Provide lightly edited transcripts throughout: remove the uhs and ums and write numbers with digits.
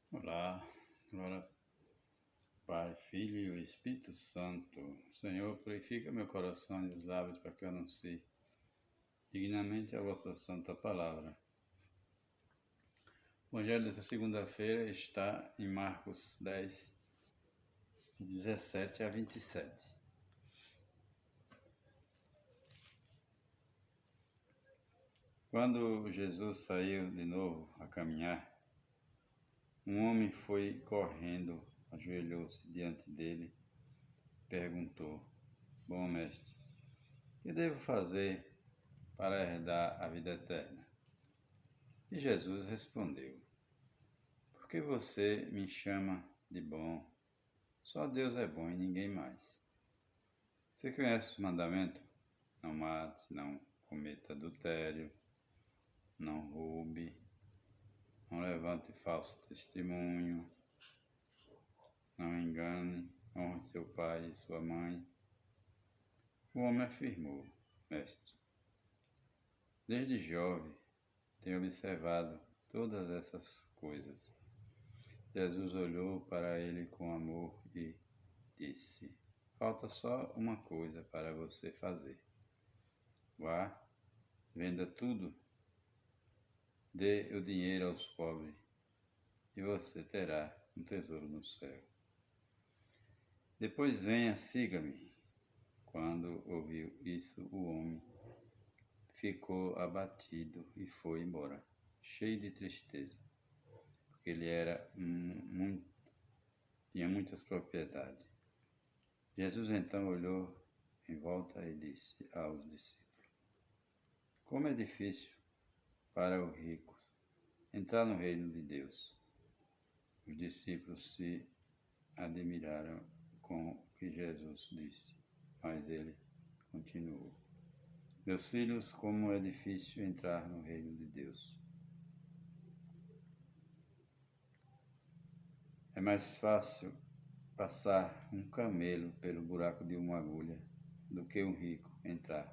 Olá, glória ao Pai, Filho e Espírito Santo. Senhor, purifica meu coração e os lábios para que eu anuncie dignamente a vossa santa palavra. O Evangelho desta segunda-feira está em Marcos 10, de 17 a 27. Quando Jesus saiu de novo a caminhar, um homem foi correndo, ajoelhou-se diante dele, perguntou: Bom mestre, que devo fazer para herdar a vida eterna? E Jesus respondeu: Por que você me chama de bom? Só Deus é bom e ninguém mais. Você conhece os mandamentos? Não mate, não cometa adultério, não roube, não levante falso testemunho, não engane, honre seu pai e sua mãe. O homem afirmou: Mestre, desde jovem tenho observado todas essas coisas. Jesus olhou para ele com amor e disse: Falta só uma coisa para você fazer. Vá, venda tudo, dê o dinheiro aos pobres e você terá um tesouro no céu. Depois venha, siga-me. Quando ouviu isso, o homem ficou abatido e foi embora, cheio de tristeza, porque ele tinha muitas propriedades. Jesus então olhou em volta e disse aos discípulos: Como é difícil para os ricos entrar no reino de Deus. Os discípulos se admiraram com o que Jesus disse, mas ele continuou: Meus filhos, como é difícil entrar no reino de Deus. É mais fácil passar um camelo pelo buraco de uma agulha do que um rico entrar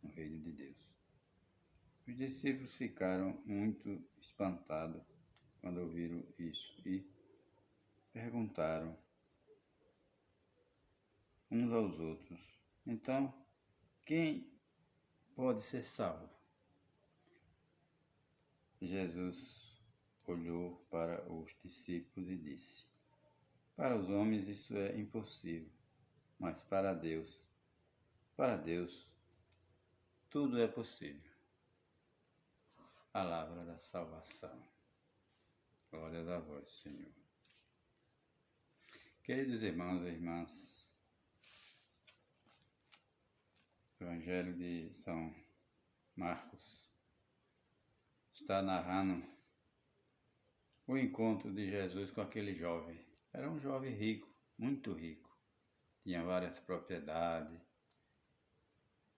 no reino de Deus. Os discípulos ficaram muito espantados quando ouviram isso e perguntaram uns aos outros: Então, quem pode ser salvo? Jesus olhou para os discípulos e disse: Para os homens isso é impossível, mas para Deus, tudo é possível. Palavra da salvação. Glórias a vós, Senhor. Queridos irmãos e irmãs, o Evangelho de São Marcos está narrando o encontro de Jesus com aquele jovem. Era um jovem rico, muito rico. Tinha várias propriedades.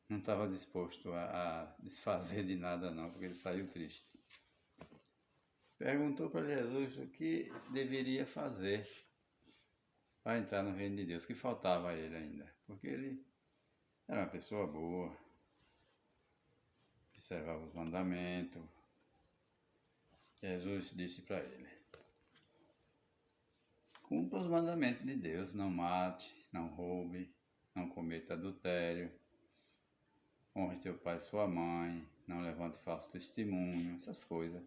Não estava disposto a desfazer de nada não, porque ele saiu triste. Perguntou para Jesus o que deveria fazer para entrar no reino de Deus, que faltava a ele ainda, porque ele era uma pessoa boa, observava os mandamentos. Jesus disse para ele: Cumpra os mandamentos de Deus, não mate, não roube, não cometa adultério, honre seu pai e sua mãe, não levante falso testemunho, essas coisas.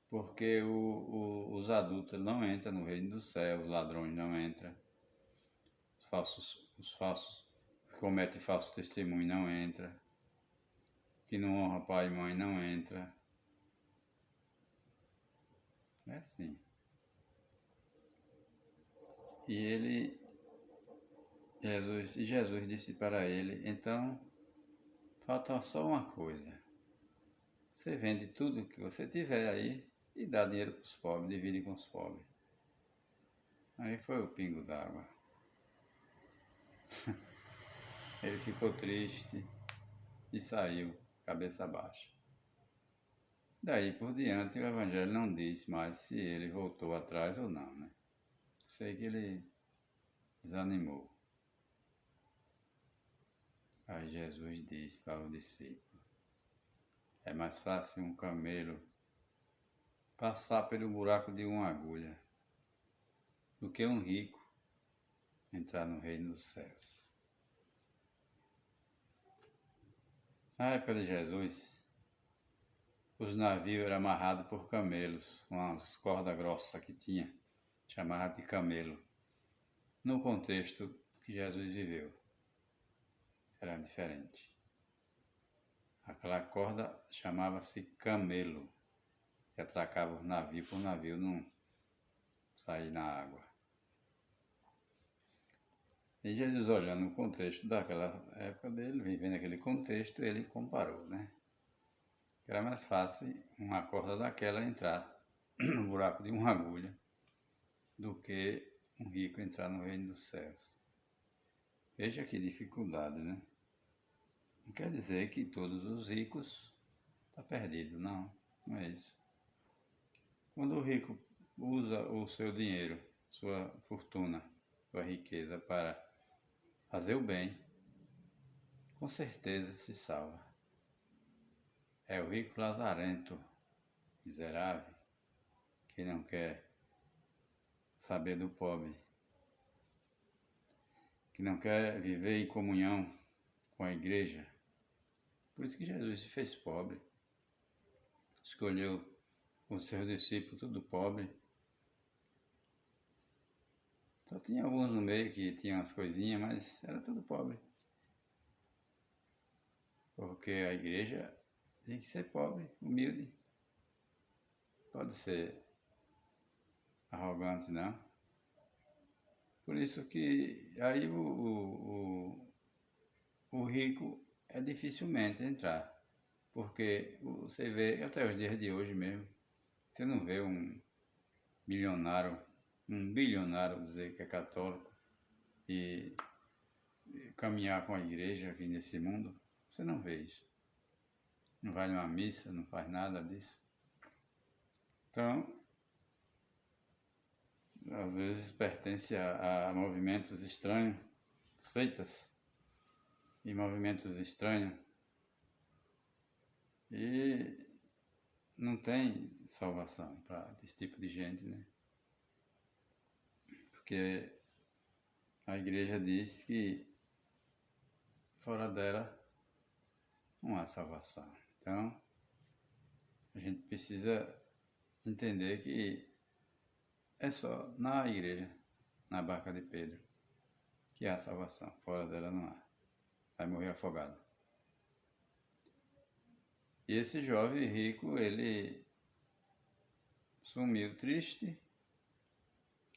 Porque os adultos não entram no reino do céu, os ladrões não entram, os falsos que cometem falso testemunho não entram, que não honra pai e mãe não entra. É assim. E Jesus disse para ele: Então, falta só uma coisa. Você vende tudo que você tiver aí e dá dinheiro para os pobres, divide com os pobres. Aí foi o pingo d'água. Ele ficou triste e saiu, cabeça baixa. Daí por diante o Evangelho não diz mais se ele voltou atrás ou não, né? Sei que ele desanimou. Aí Jesus diz para o discípulo: É mais fácil um camelo passar pelo buraco de uma agulha do que um rico entrar no reino dos céus. Na época de Jesus, os navios eram amarrados por camelos, com as cordas grossas que tinha, chamada de camelo. No contexto que Jesus viveu, era diferente. Aquela corda chamava-se camelo, que atracava o navio para o navio não sair na água. E Jesus, olhando o contexto daquela época dele, vivendo aquele contexto, ele comparou, né? Era mais fácil uma corda daquela entrar no buraco de uma agulha do que um rico entrar no reino dos céus. Veja que dificuldade, né? Não quer dizer que todos os ricos estão perdidos, não é isso. Quando o rico usa o seu dinheiro, sua fortuna, sua riqueza para fazer o bem, com certeza se salva. É o rico lazarento, miserável, que não quer saber do pobre, que não quer viver em comunhão com a igreja. Por isso que Jesus se fez pobre, escolheu os seus discípulos tudo pobre. Só tinha alguns no meio que tinham as coisinhas, mas era tudo pobre. Porque a igreja tem que ser pobre, humilde. Pode ser arrogante, não. Por isso que aí o rico é dificilmente entrar. Porque você vê, até os dias de hoje mesmo, você não vê um bilionário dizer que é católico e caminhar com a igreja aqui nesse mundo. Você não vê isso. Não vai numa missa, não faz nada disso. Então, às vezes pertence a movimentos estranhos, seitas e movimentos estranhos. E não tem salvação para esse tipo de gente, né? Porque a igreja diz que fora dela não há salvação. Então, a gente precisa entender que é só na igreja, na barca de Pedro, que há salvação. Fora dela não há. Vai morrer afogado. E esse jovem rico, ele sumiu triste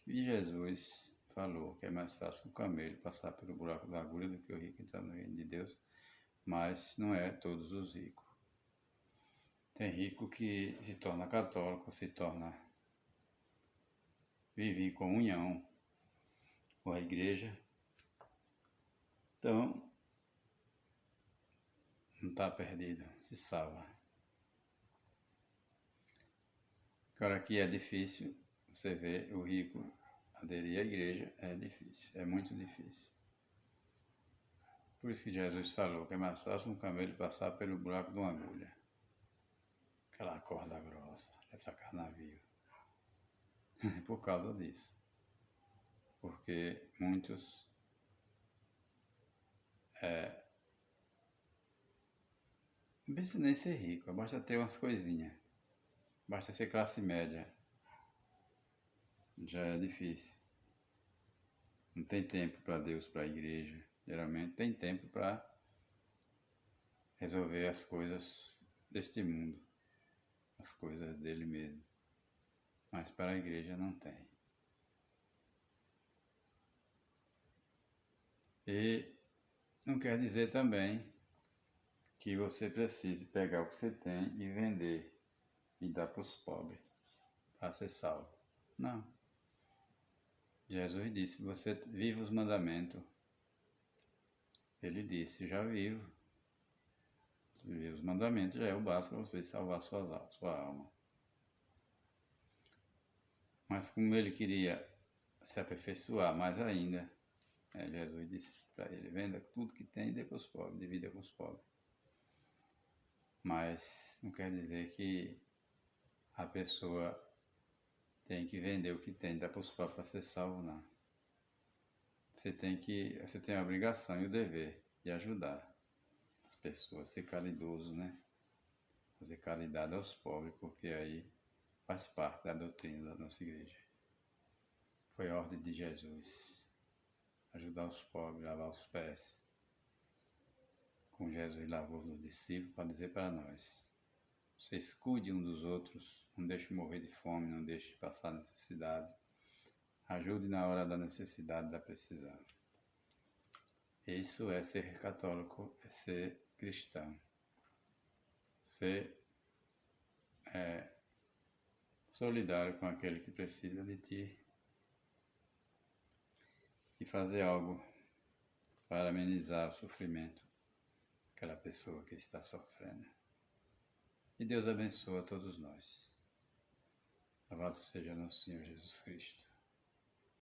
e Jesus falou que é mais fácil um camelo passar pelo buraco da agulha do que o rico entrar no reino de Deus, mas não é todos os ricos. Tem rico que se torna católico, vive em comunhão com a igreja. Então, não está perdido, se salva. Agora que é difícil, você vê o rico aderir à igreja, é difícil, é muito difícil. Por isso que Jesus falou que é mais fácil um camelo passar pelo buraco de uma agulha. Aquela corda grossa, atracar navio. Por causa disso. Porque muitos não precisa nem ser rico, basta ter umas coisinhas. Basta ser classe média. Já é difícil. Não tem tempo para Deus, para a igreja. Geralmente tem tempo para resolver as coisas deste mundo. As coisas dele mesmo. Mas para a igreja não tem. E não quer dizer também que você precise pegar o que você tem e vender e dar para os pobres para ser salvo. Não. Jesus disse, você vive os mandamentos. Ele disse, já vivo. Viver os mandamentos já é o básico para você salvar sua alma. Mas como ele queria se aperfeiçoar mais ainda, Jesus disse para ele, venda tudo que tem e dê para os pobres, divida com os pobres. Mas não quer dizer que a pessoa tem que vender o que tem, dá para os pobres para ser salvo, não. Você tem a obrigação e o dever de ajudar as pessoas, ser caridoso, né? Fazer caridade aos pobres, porque aí faz parte da doutrina da nossa igreja. Foi a ordem de Jesus, ajudar os pobres, lavar os pés. Como Jesus lavou nos discípulos, para dizer para nós: vocês cuidem um dos outros, não deixem morrer de fome, não deixem passar necessidade. Ajude na hora da necessidade, da precisão. Isso é ser católico, é ser cristão. Ser solidário com aquele que precisa de ti e fazer algo para amenizar o sofrimento daquela pessoa que está sofrendo. E Deus abençoe a todos nós. Louvado seja nosso Senhor Jesus Cristo.